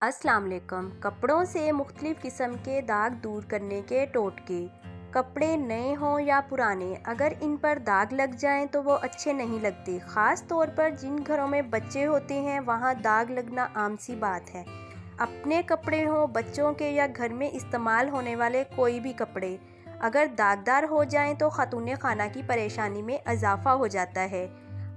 अस्सलाम वालेकुम। कपड़ों से मुख्तलिफ़ किस्म के दाग दूर करने के टोटके। कपड़े नए हों या पुराने, अगर इन पर दाग लग जाएं तो वो अच्छे नहीं लगते। ख़ास तौर पर जिन घरों में बच्चे होते हैं वहाँ दाग लगना आम सी बात है। अपने कपड़े हों, बच्चों के या घर में इस्तेमाल होने वाले कोई भी कपड़े अगर दागदार हो जाएं तो ख़ातून खाना की परेशानी में इजाफ़ा हो जाता है।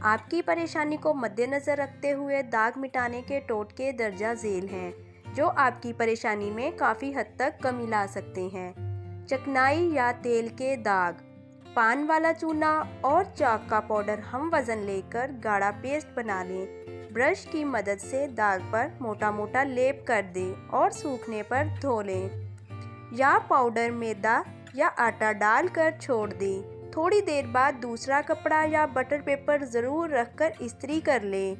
आपकी परेशानी को मद्देनज़र रखते हुए दाग मिटाने के टोटके दर्जा झेल हैं जो आपकी परेशानी में काफ़ी हद तक कमी ला सकते हैं। चिकनाई या तेल के दाग, पान वाला चूना और चाक का पाउडर हम वज़न लेकर गाढ़ा पेस्ट बना लें। ब्रश की मदद से दाग पर मोटा मोटा लेप कर दें और सूखने पर धो लें, या पाउडर मैदा या आटा डालकर छोड़ दें। थोड़ी देर बाद दूसरा कपड़ा या बटर पेपर ज़रूर रखकर इस्त्री कर लें।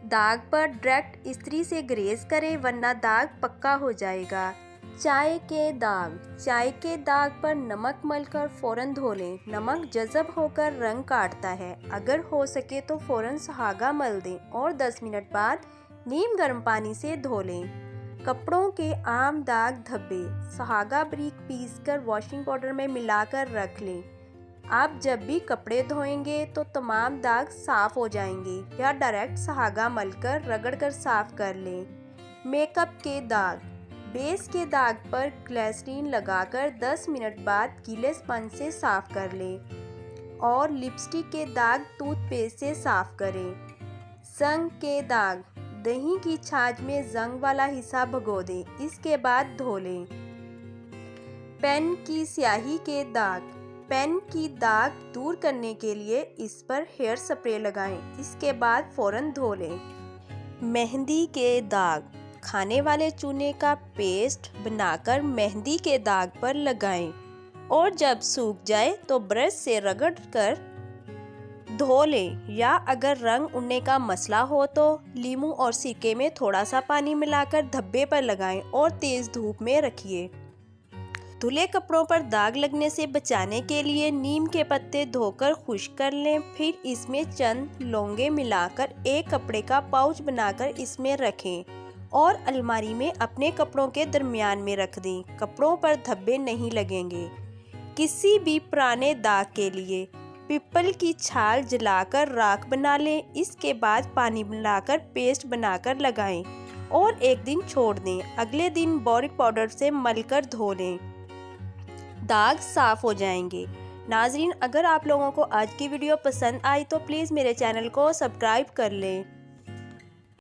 दाग पर डायरेक्ट इस्त्री से ग्रेस करें वरना दाग पक्का हो जाएगा। चाय के दाग, चाय के दाग पर नमक मलकर फ़ौरन धो लें। नमक जज़ब होकर रंग काटता है। अगर हो सके तो फ़ौरन सुहागा मल दें और 10 मिनट बाद नीम गर्म पानी से धो लें। कपड़ों के आम दाग धब्बे, सुहागा बारीक पीसकर वॉशिंग पाउडर में मिलाकर रख लें। आप जब भी कपड़े धोएंगे तो तमाम दाग साफ़ हो जाएंगे, या डायरेक्ट सुहागा मलकर रगड़कर साफ़ कर लें। मेकअप के दाग, बेस के दाग पर ग्लिसरीन लगाकर 10 मिनट बाद गीले स्पंज से साफ़ कर लें और लिपस्टिक के दाग टूथपेस्ट से साफ़ करें। जंग के दाग, दही की छाछ में जंग वाला हिस्सा भिगो दें, इसके बाद धो लें। पेन की स्याही के दाग, पेन की दाग दूर करने के लिए इस पर हेयर स्प्रे लगाएं, इसके बाद फ़ौरन धो लें। मेहंदी के दाग, खाने वाले चूने का पेस्ट बनाकर मेहंदी के दाग पर लगाएं और जब सूख जाए तो ब्रश से रगड़ कर धो लें, या अगर रंग उड़ने का मसला हो तो नींबू और सिरके में थोड़ा सा पानी मिलाकर धब्बे पर लगाएं और तेज़ धूप में रखिए। धुले कपड़ों पर दाग लगने से बचाने के लिए नीम के पत्ते धोकर खुश्क कर लें, फिर इसमें चंद लौंगे मिलाकर एक कपड़े का पाउच बनाकर इसमें रखें और अलमारी में अपने कपड़ों के दरमियान में रख दें। कपड़ों पर धब्बे नहीं लगेंगे। किसी भी पुराने दाग के लिए पीपल की छाल जलाकर राख बना लें, इसके बाद पानी मिलाकर पेस्ट बनाकर लगाएं और एक दिन छोड़ दें। अगले दिन बोरिक पाउडर से मलकर धो लें, दाग साफ हो जाएंगे। नाजरीन, अगर आप लोगों को आज की वीडियो पसंद आई तो प्लीज़ मेरे चैनल को सब्सक्राइब कर लें।